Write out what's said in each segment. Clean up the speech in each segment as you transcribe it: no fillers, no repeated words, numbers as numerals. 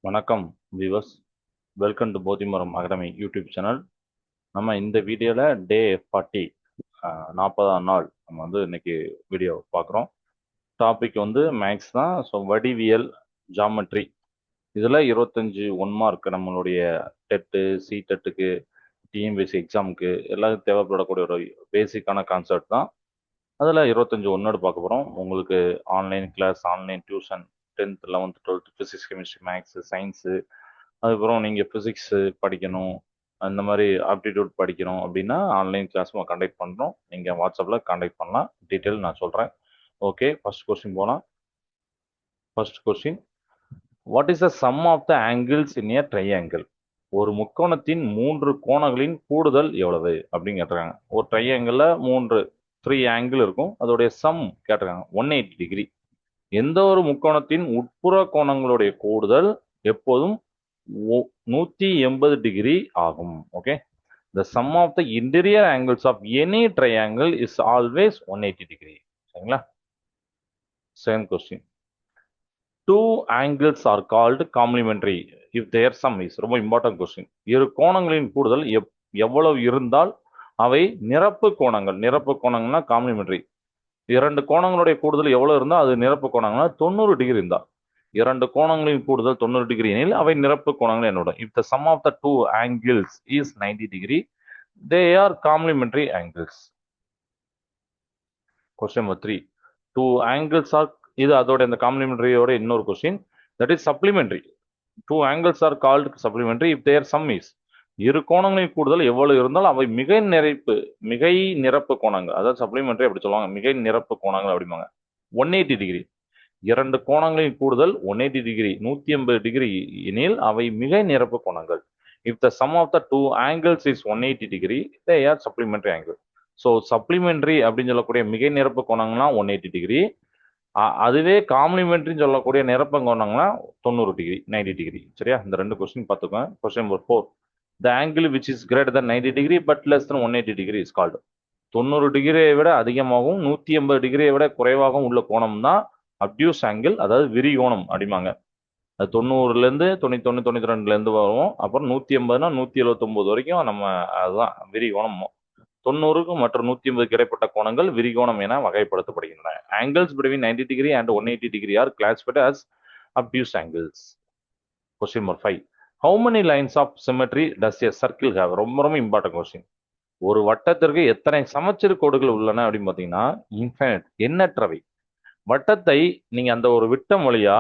வணக்கம் viewers, welcome to Bodhimaram academy YouTube channel. நம்ம இந்த வீடியோவில் டே 40 40ஆம் நாள் நம்ம வந்து இன்னைக்கு வீடியோ பார்க்குறோம். டாபிக் வந்து மேக்ஸ் தான். ஸோ வடிவியல், ஜாமெட்ரி, இதில் 25 ஒன் மார்க் நம்மளுடைய டெட்டு, சிடெட்டுக்கு, டிஎன்பிஎஸ்சி எக்ஸாமுக்கு எல்லாருக்கும் தேவைப்படக்கூடிய ஒரு பேசிக்கான கான்செப்ட் தான். அதில் 25 ஒன்னோடு பார்க்க போகிறோம். உங்களுக்கு online class, online tuition, 10th 11th 12th physics, chemistry, maths, science, அதுக்கப்புறம் நீங்கள் ஃபிசிக்ஸு படிக்கணும், அந்த மாதிரி ஆப்டிடியூட் படிக்கணும் அப்படின்னா ஆன்லைன் கிளாஸ் கண்டக்ட் பண்ணுறோம். நீங்கள் வாட்ஸ்அப்பில் கான்டாக்ட் பண்ணலாம். டீட்டெயில் நான் சொல்கிறேன். ஓகே, ஃபர்ஸ்ட் கொஸ்டின் போகலாம். First question, what is the sum of the angles in a triangle? ஒரு முக்கோணத்தின் 3 கோணங்களின் கூடுதல் எவ்வளவு அப்படின்னு கேட்டிருக்காங்க. ஒரு ட்ரையாங்கிளில் 3 ஆங்கிள் இருக்கும், அதோடைய சம் கேட்டிருக்காங்க. 180 டிகிரி. எந்த ஒரு முக்கோணத்தின் உட்புற கோணங்களுடைய கூடுதல் எப்போதும் 180 டிகிரி ஆகும். Okay, the sum of the interior angles of any triangle is always 180 degree. சரிங்களா? Second question, two angles are called complementary if their sum is. ரொம்ப இம்பார்ட்டன்ட் கொஸ்டின். இரு கோணங்களின் கூடுதல் எவ்வளவு இருந்தால் அவை நிரப்பு கோணங்கள். நிரப்பு கோணங்கள்னா காம்ப்ளிமெண்டரி. இரண்டு கோணங்களுடைய கூடுதல் எவ்வளவு இருந்தால் அது நிரப்பு கோணங்கள்னா 90 டிகிரி இருந்தால். இரண்டு கோணங்களின் கூடுதல் 90 டிகிரி எனில் அவை நிரப்பு கோணங்கள் என்னோட. If the sum of the two angles is 90 degree, they are complementary angles. Question number 3, two angles are, இது அதோட இந்த காம்ப்ளிமெண்டரியோட இன்னொரு question, that is supplementary. Two angles are called supplementary if their sum is. இரு கோணங்களின் கூடுதல் எவ்வளவு இருந்தால் அவை மிகை நிரப்பு கோணங்கள். அதாவது சப்ளிமெண்டரி அப்படி சொல்லுவாங்க, மிகை நிரப்பு கோணங்கள் அப்படிம்பாங்க. 180 டிகிரி. இரண்டு கோணங்களின் கூடுதல் 180 டிகிரி, 180 டிகிரி எனில் அவை மிகை நிரப்பு கோணங்கள். If the sum of the two angles is 180 degree, they are supplementary angle. So supplementary அப்படின்னு சொல்லக்கூடிய மிகை நிரப்பு கோணங்கள்னா 180 டிகிரி, அதுவே காம்ப்ளிமெண்டரின்னு சொல்லக்கூடிய நிரப்பு கோணங்கள்னா 90 டிகிரி, 90 டிகிரி. சரியா? இந்த ரெண்டு கொஸ்டின் பார்த்துக்கோங்க. Question number 4, the angle which is greater than 90 degree but less than 180 degree is called. 90 டிகிரியை விட அதிகமாகவும் 180 டிகிரியை விட குறைவாகவும் உள்ள கோணம் தான் அப்டியூஸ் ஆங்கிள், அதாவது விரிகோணம் அப்படிம்பாங்க. அது 90லேருந்து 91, 92லேருந்து வரும். அப்புறம் 180னா 179 வரைக்கும் நம்ம அதுதான் விரிகோணம். 90க்கு மற்றும் 180 இடைப்பட்ட கோணங்கள் விரிகோணம் என வகைப்படுத்தப்படுகின்றன. Angles between 90 degree and 180 degree R classified as obtuse angles. Question number 5, how many lines of symmetry does a circle have? ரொம்ப ரொம்ப இம்பார்ட்டன்ட் கொஸ்டின். ஒரு வட்டத்திற்கு எத்தனை சமச்சீர் கோடுகள் உள்ளன அப்படின்னு பார்த்தீங்கன்னா இன்ஃபைனைட், எண்ணற்றவை. வட்டத்தை நீங்க அந்த ஒரு விட்டம் வழியா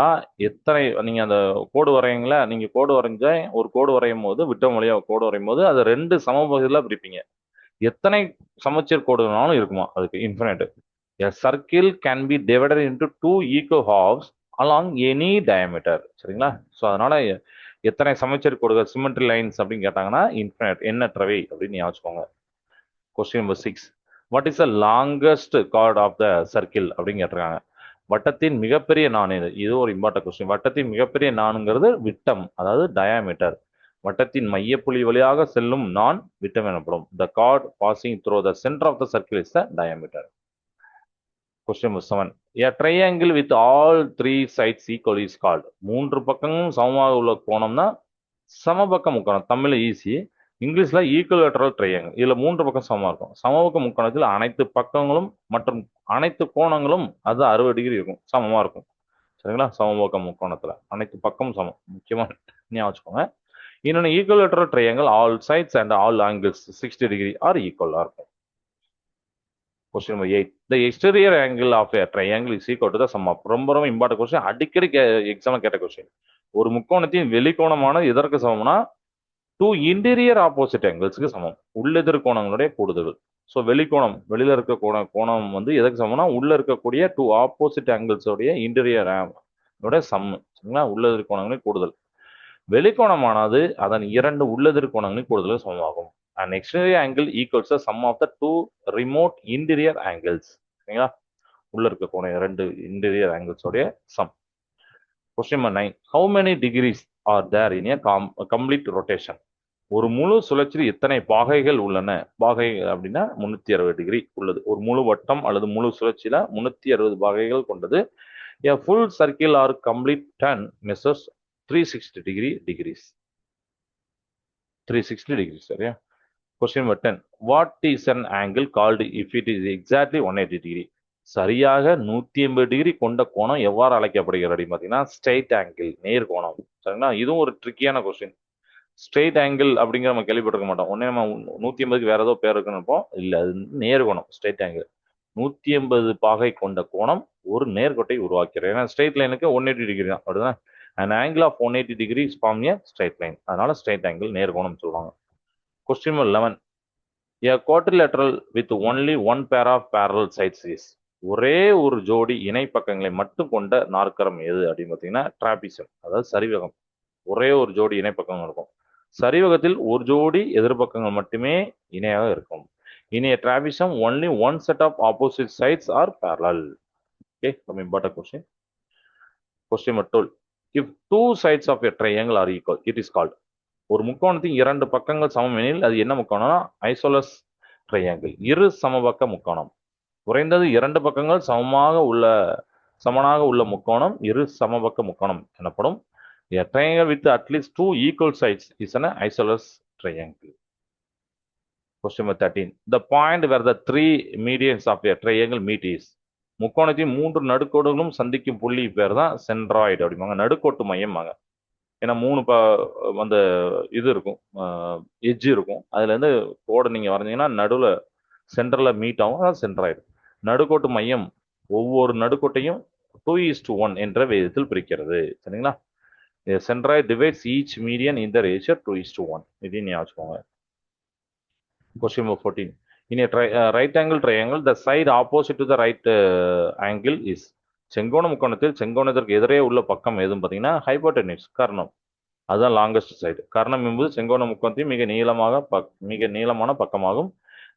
எத்தனை, நீங்க அந்த கோடு வரையுங்களா, நீங்க கோடு வரைஞ்ச ஒரு கோடு வரையும் போது, விட்டம் வழியா கோடு வரையும் போது அதை 2 சமபகுதியில் பிரிப்பீங்க. எத்தனை சமச்சீர் கோடுனாலும் இருக்குமா, அதுக்கு infinite. A circle can be divided into 2 equal halves along any diameter. சரிங்களா? ஸோ அதனால எத்தனை சமச்சீர் கோடுகள், சிமெட்ரி லைன்ஸ் அப்படின்னு கேட்டாங்கன்னா இன்ஃபினைட், எண்ணற்றவை அப்படின்னு ஞாபகம். Question number 6, what is the longest chord of the circle அப்படின்னு கேட்டிருக்காங்க. வட்டத்தின் மிகப்பெரிய நான். இது ஒரு இம்பார்ட்டன்ட் கொஸ்டின். வட்டத்தின் மிகப்பெரிய நான்ங்கிறது விட்டம், அதாவது டயாமீட்டர். வட்டத்தின் மையப்புள்ளி வழியாக செல்லும் நான் விட்டம் எனப்படும். The chord passing through the centre of the circle is the diameter. Question number 7, a triangle with all 3 sides equal is called. 3 பக்கங்களும் சமமாக உள்ள கோணம்னா சமபக்க முக்கோணம். தமிழ்ல ஈஸி, இங்கிலீஷ்ல ஈக்குவலேட்டரல் ட்ரையாங்கிள். இதுல 3 பக்கம் சமமா இருக்கும். சமபக்க முக்கோணத்தில் அனைத்து பக்கங்களும் மற்றும் அனைத்து கோணங்களும் அது 60 டிகிரி இருக்கும், சமமா இருக்கும். சரிங்களா? சமபக்க முக்கோணத்துல அனைத்து பக்கமும் சமம். முக்கியமா ஞாபகம் வச்சுக்கோங்க. இன்னொன்று equilateral triangle, all sides and all angles 60 degree are ஈக்குவலா இருக்கும். Question number 8, the exterior angle of a triangle is equal to the sum of. ரொம்ப ரொம்ப இம்பார்ட்டன்ட் கொஸ்டின், அடிக்கடி எக்ஸாம்ல கேட்ட கொஸ்டின். ஒரு முக்கோணத்தின் வெளிக்கோணமானது எதற்கு சமம்னா 2 இன்டீரியர் ஆப்போசிட் ஆங்கிள்ஸ்க்கு சமம். உள்ளெதிர் கோணங்களுடைய கூடுதல். ஸோ வெளிக்கோணம், வெளியில இருக்க கோணம் வந்து எதற்கு சமம்னா உள்ள இருக்கக்கூடிய 2 ஆப்போசிட் ஆங்கிள்ஸோடைய இன்டீரியர் சம். சரிங்களா? உள்ளெதிர் கோணங்களின் கூடுதல். வெளிக்கோணமானது அதன் 2 உள்ளெதிர் கோணங்களின் கூடுதலுக்கு சமமாகும். An exterior angle equals the sum of the 2 remote interior angles. சரிங்களா? உள்ள இருக்க கோணம் 2 இன்டீரியர் ஆங்கிள்ஸோடைய சம். Question number 9, how many degrees are there in a complete rotation? ஒரு முழு சுழற்சி எத்தனை பாகைகள் உள்ளன? பாகை அப்படின்னா 360 டிகிரி உள்ளது. ஒரு முழு வட்டம் அல்லது முழு சுழற்சியில 360 பாகைகள் கொண்டது. A full circle or complete turn measures 360 degrees. 360 degrees, சரியா? Question number 10. What is an angle called if it is exactly 180 degree? சரியாக 180 டிகிரி கொண்ட கோணம் எவ்வாறு அழைக்கப்படுகிறது அப்படின்னு பார்த்தீங்கன்னா ஸ்ட்ரெயிட் ஆங்கிள், நேர் கோணம். சரிங்களா? இதுவும் ஒரு ட்ரிக்கியான கொஸ்டின். ஸ்ட்ரெயிட் ஆங்கிள் அப்படிங்கிற நம்ம கேள்விப்பட்டிருக்க மாட்டோம். உடனே நம்ம 180க்கு வேற ஏதோ பேர் இருக்குன்னு நினைப்போம். இல்லை, அது நேர் கோணம், ஸ்ட்ரெயிட் ஆங்கிள். 180 பாகை கொண்ட கோணம் ஒரு நேர்கோட்டை உருவாக்கிறது. ஏன்னா ஸ்ட்ரெயிட் லைனுக்கு 180 டிகிரி தான், அப்படிதான். an angle of 180 degree is form a straight line. அதனால ஸ்ட்ரெயிட் ஆங்கிள், நேர்கோணம் சொல்லுவாங்க. Question number 11. A quadrilateral with only one pair of parallel sides is. ஒரே ஒரு ஜோடி இணை பக்கங்களை மட்டும் கொண்ட நாற்கரம் எது அப்படின்னு பார்த்தீங்கன்னா டிராபிசம், அதாவது சரிவகம். ஒரே ஒரு ஜோடி இணை பக்கங்கள் இருக்கும். சரிவகத்தில் ஒரு ஜோடி எதிர்பக்கங்கள் மட்டுமே இணையாக இருக்கும். In a trapezium, only one set of opposite sides are parallel. Okay, some important question. Question number 12. If two sides of a triangle are equal, it is called. ஒரு முக்கோணத்தின் இரண்டு பக்கங்கள் சமம் எனில் அது என்ன முக்கோணம்னா ஐசோலஸ் ட்ரையாங்கிள், இரு சமபக்க முக்கோணம். குறைந்தது இரண்டு பக்கங்கள் சமனாக உள்ள முக்கோணம் இரு சமபக்க முக்கோணம் எனப்படும். A triangle with at least two equal sides is an isosceles triangle. Question number 13. The point where the three medians of a triangle meet is. முக்கோணத்தின் மூன்று நடுக்கோடுகளும் சந்திக்கும் புள்ளி பேர் தான் சென்ட்ராய்டு அப்படிம்பாங்க, நடுக்கோட்டு மையம்பாங்க. ஏன்னா மூணு அந்த இது இருக்கும், எட்ஜ் இருக்கும். அதுலேருந்து கோடை நீங்கள் வரைஞ்சிங்கன்னா நடுவில் சென்டரில் மீட் ஆகும், அதான் சென்ட்ராய்டு. நடுக்கோட்டு மையம் ஒவ்வொரு நடுக்கோட்டையும் 2:1 என்ற விதத்தில் பிரிக்கிறது. சரிங்களா? Centroid divides each median in the ratio 2:1. இதையும் ஞாபகம் வச்சுக்கோங்க. Question number 14. In a right angle triangle, the side opposite to the right angle is. செங்கோண முக்கோணத்தில் செங்கோணத்திற்கு எதிரே உள்ள பக்கம் எதுவும் பார்த்தீங்கன்னா ஹைபோடெனிஸ், கர்ணம். அதுதான் லாங்கஸ்ட் சைடு. கர்ணம் என்பது செங்கோண முக்கோணத்தின் மிக நீளமான பக்கமாகும்.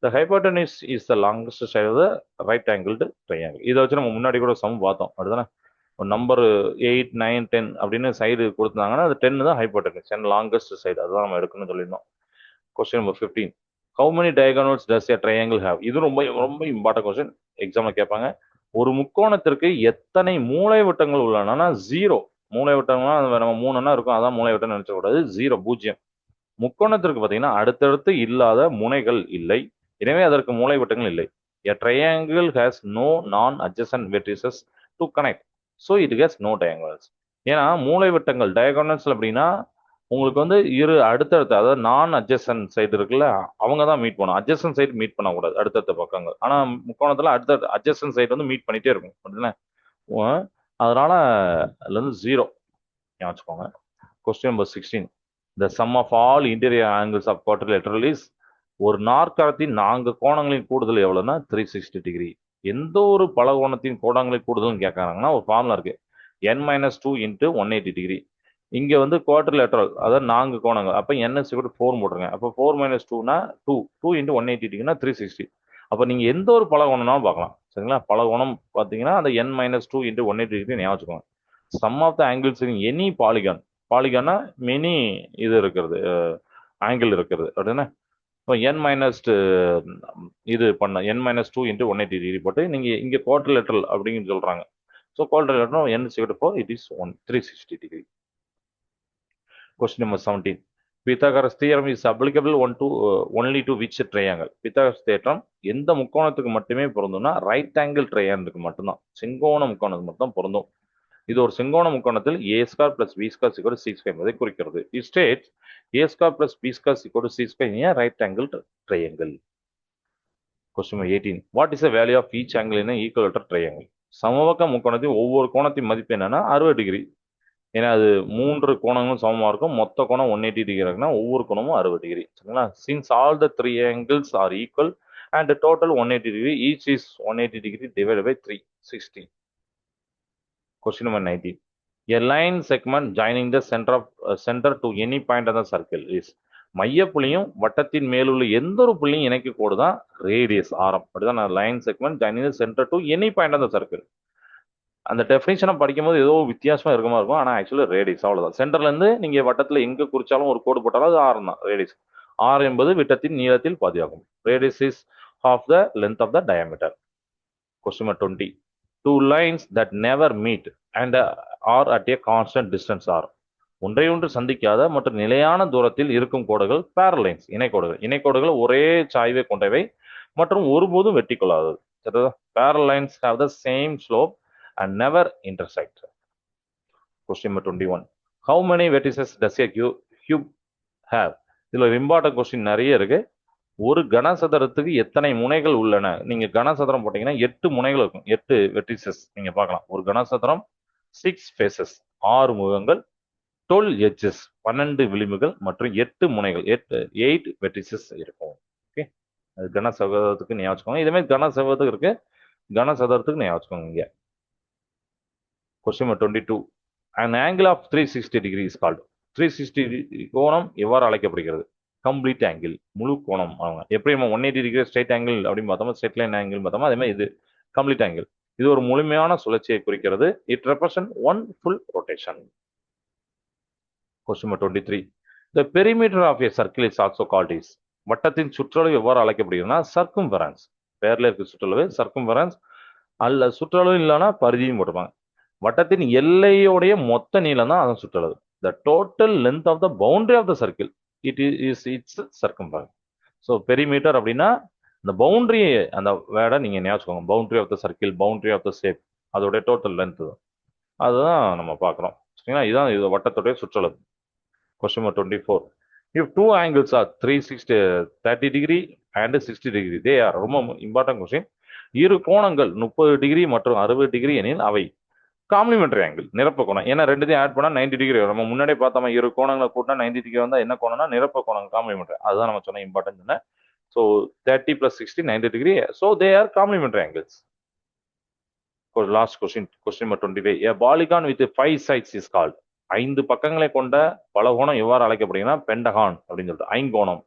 The hypotenuse is the longest side of the right angled triangle. இதை வச்சு நம்ம முன்னாடி கூட சம் பார்த்தோம், அப்படிதானே? ஒரு நம்பர் 8, 9, 10 அப்படின்னு சைடு கொடுத்தாங்கன்னா அது 10 தான் ஹைபோடெனிஸ், லாங்கஸ்ட் சைடு. அதுதான் நம்ம எடுக்கணும்னு சொல்லியிருந்தோம். Question number 15. How many diagonals does a triangle have? இது ரொம்ப ரொம்ப இம்பார்ட்டன்ட் கொஸ்டின், எக்ஸாம்ல கேட்பாங்க. ஒரு முக்கோணத்திற்கு எத்தனை மூலை வட்டங்கள் உள்ளன? 0. மூலை வட்டங்கள்னா நம்ம 3 இருக்கும், அதான் மூலை வட்டம் நினைச்சக்கூடாது. 0, 0. முக்கோணத்திற்கு பார்த்தீங்கன்னா அடுத்தடுத்து இல்லாத முனைகள் இல்லை, எனவே அதற்கு மூலை வட்டங்கள் இல்லை. A triangle has no non-adjacent vertices to connect, so it has no diagonals. ஏன்னா மூலை வட்டங்கள் டயகோனல்ஸ் அப்படின்னா உங்களுக்கு வந்து இரு அடுத்தடுத்த, அதாவது நான் அட்ஜசன்ட் சைடு இருக்குல்ல, அவங்க தான் மீட் பண்ணும். அட்ஜசன்ட் சைடு மீட் பண்ணக்கூடாது, அடுத்தடுத்த பக்கங்கள். ஆனால் முக்கோணத்தில் அடுத்த அட்ஜசன்ட் சைடு வந்து மீட் பண்ணிட்டே இருக்கும், அப்படின்னா அதனால அதுல இருந்து 0 வச்சுக்கோங்க. Question number 16. The sum of all interior angles of quadrilateral is. ஒரு நாற்கரத்தின் 4 கோணங்களின் கூடுதல் எவ்வளவுன்னா 360 டிகிரி. எந்த ஒரு பலகோணத்தின் கோணங்களின் கூடுதல் கேட்கறாங்கன்னா ஒரு ஃபார்முலா இருக்கு, n-2 × 180 டிகிரி. இங்க வந்து குவாட்ரிலேட்டரல், அதாவது 4 கோணங்கள். அப்போ n=4 போட்டுருங்க. அப்போ 4 - 2னா 2 × 180 டிகிரினா 360. அப்போ நீங்க எந்த ஒரு பலகோணம்னாலும் பார்க்கலாம். சரிங்களா? பலகோணம் பார்த்தீங்கன்னா அந்த n-2 × 180 டிகிரி ஞாபகம் வச்சுக்கோங்க. Sum of the angles in any polygon. பாலிகானா மெனி இது இருக்கிறது, ஆங்கிள் இருக்கிறது, அப்படின்னா இப்போ இது பண்ண n-2 × 180 டிகிரி போட்டு நீங்க இங்க குவாட்ரிலேட்டரல் அப்படின்னு சொல்றாங்க. So quadrilateral n=4, it is 360 degree. Question number 17. Pythagoras theorem is applicable only to which triangle? Pythagoras தேற்றம் எந்த முக்கோணத்துக்கு மட்டுமே பொருந்தும்னா ரைட் ஆங்கிள் ட்ரையாங்கிளுக்கு மட்டும்தான், செங்கோண முக்கோணத்துக்கு மட்டும் பொருந்தும். இது ஒரு செங்கோண முக்கோணத்தில் a² + b² = c² என்பதை குறிக்கிறது. It states a² + b² = c² in a right angle triangle. Question number 18. What is the value of each angle in an equilateral triangle? சமபக்க முக்கோணத்தின் ஒவ்வொரு கோணத்தின் மதிப்பு என்னன்னா 60 டிகிரி. ஏன்னா அது 3 கோணங்களும் சமமா இருக்கும். மொத்த கோணம் 180 டிகிரி இருக்குன்னா ஒவ்வொரு கோணமும் 60 டிகிரி. சரிங்களா? Since all the three angles are equal and the total 180 degree, each is 180 degree divided by 360. Question number 19. A line segment joining the center to any point on the circle is. மையப்புள்ளியும் வட்டத்தின் மேலுள்ள எந்த ஒரு புள்ளியும் இணைக்க கோடு தான் radius, ஆரம். அப்படிதான் line segment joining the centre to any point on the circle. அந்த டெஃபினேஷனை படிக்கும்போது ஏதோ வித்தியாசமா இருக்குமா இருக்கும், ஆனால் ஆக்சுவலி ரேடியஸ், அவ்வளோதான். சென்டர்ல இருந்து நீங்க வட்டத்தில் எங்க குறிச்சாலும் ஒரு கோடு போட்டாலும் அது ஆரம் தான், ரேடியஸ். ஆர் என்பது விட்டத்தின் நீளத்தில் பாதியாகும். Radius is half the length of the diameter. Question number 20. Two lines that never meet and are at a constant distance are. ஒன்றையொன்று சந்திக்காத மற்றும் நிலையான தூரத்தில் இருக்கும் கோடுகள் பேரலைன்ஸ், இணைக்கோடுகள். இணைக்கோடுகள் ஒரே சாய்வை கொண்டவை மற்றும் ஒருபோதும் வெட்டி கொள்ளாதது. பேரலைன்ஸ் have the same slope and never intersect. Question number 21. How many vertices does a cube have? இதுல இம்பார்ட்டன்ட் கொஸ்டின் நிறைய இருக்கு. ஒரு கனசதுரத்துக்கு எத்தனை முனைகள் உள்ளன? நீங்க கனசதுரம் போட்டீங்கன்னா 8 முனைகள் இருக்கும். 8 வெர்டிசஸ் நீங்க பார்க்கலாம். ஒரு கனசதுரம் 6 ஃபேசஸ், 6 முகங்கள், 12 எட்ஜஸ், 12 விளிம்புகள் மற்றும் 8 முனைகள், 8 வெர்டிசஸ் இருக்கும். ஓகே, அது கனசதுரத்துக்கு ஞாபகம் வச்சுக்கோங்க. இதே மாதிரி கனசதுரத்துக்கு இருக்கு, கனசதுரத்துக்கு ஞாபகம் வச்சுக்கோங்க. இங்க question number 22. an angle of 360 degree is called. 360 கோணம் எவ்வாறு அழைக்கப்படுகிறது? கம்ப்ளீட் ஆங்கிள், முழு கோணம். அவங்க எப்படி நம்ம 180 டிகிரி ஸ்ட்ரைட் ஆங்கிள் அப்படின்னு பார்த்தோமா, ஸ்ட்ரைட் லைன் ஆங்கிள் பார்த்தோமா, அதே மாதிரி இது கம்ப்ளீட் ஆங்கிள். இது ஒரு முழுமையான சுழற்சியை குறிக்கிறது. It represent one full rotation. Question number 23. The perimeter of a circle is also called is. வட்டத்தின் சுற்றளவு எவ்வாறு அழைக்கப்படுகிறதுனா சர்க்கம்ஃபரன்ஸ். பேர்ல இருக்க சுற்றளவு சர்க்கம்ஃபரன்ஸ், அல்ல சுற்றளவு இல்லைன்னா பரிதியும் போட்டுப்பாங்க. வட்டத்தின் எல்லையோடைய மொத்த நீளம் தான் அதன் சுற்றளவு. The total length of the boundary of the circle it's circumference. So perimeter அப்படின்னா இந்த பவுண்டரி, அந்த வேர்டை நீங்க ஞாபகம், boundary of the circle, boundary of the shape, அதோடைய டோட்டல் லென்த் தான். அதுதான் நம்ம பார்க்குறோம். சரிங்களா, இதுதான் இது வட்டத்துடைய சுற்றளவு. Question number 24. If two angles are 30 degree and 60 degree, they are, ரொம்ப இம்பார்ட்டன்ட் கொஸ்டின். இரு கோணங்கள் 30 டிகிரி மற்றும் 60 டிகிரி எனில் அவை காம்ப்ளிமெண்டரி ஆங்கிள், நிரப்ப கோணம். ஏன்னா ரெண்டுத்தையும் ஆட் பண்ணா 90 டிகிரி வரும். நம்ம முன்னாடியே பார்த்தோம், இரு கோணங்களை கூட்டினா 90 டிகிரி வந்தா என்ன கோணம்னா நிரப்ப கோணம், காம்ப்ளிமெண்டரி. அதுதான் நம்ம சொன்ன important. So 30 + 60 90 degree. So they are complementary angles. Last question, question number 25. A polygon with 5 sides is called. 5 பக்கங்களை கொண்ட பலகோணம் எவ்வாறு அழைக்கப்படுகிறதுனா பெண்டகான் அப்படின்னு சொல்லிட்டு, ஐங்கோணம்.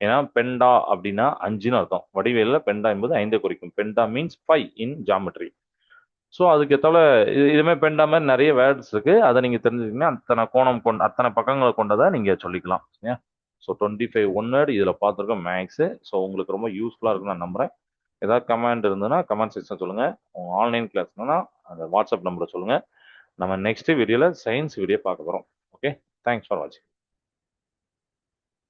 ஏன்னா பெண்டா அப்படின்னா 5ன்னு அர்த்தம். வடிவேல பெண்டா என்பது 5 குறிக்கும். பெண்டா மீன்ஸ் 5 இன் ஜாமெட்ரி. ஸோ அதுக்கு ஏத்தால இதுமே பெண்டா மாதிரி நிறைய வேர்ட்ஸ் இருக்கு. அதை நீங்க தெரிஞ்சுக்கிட்டீங்கன்னா அத்தனை கோணம் கொண்ட, அத்தனை பக்கங்களை கொண்டதை நீங்க சொல்லிக்கலாம். சரியா? ஸோ 25 ஒன் வேர்டு இதில் பார்த்துருக்கோம் மேக்ஸு. ஸோ உங்களுக்கு ரொம்ப யூஸ்ஃபுல்லாக இருக்குன்னு நான் நம்புறேன். ஏதாவது கமெண்ட் இருந்ததுன்னா கமெண்ட் செக்ஷன் சொல்லுங்க. உங்க ஆன்லைன் கிளாஸ்னா அந்த வாட்ஸ்அப் நம்பரை சொல்லுங்க. நம்ம நெக்ஸ்ட் வீடியோல சயின்ஸ் வீடியோ பார்க்க போறோம். ஓகே, தேங்க்ஸ் ஃபார் வாட்சிங்.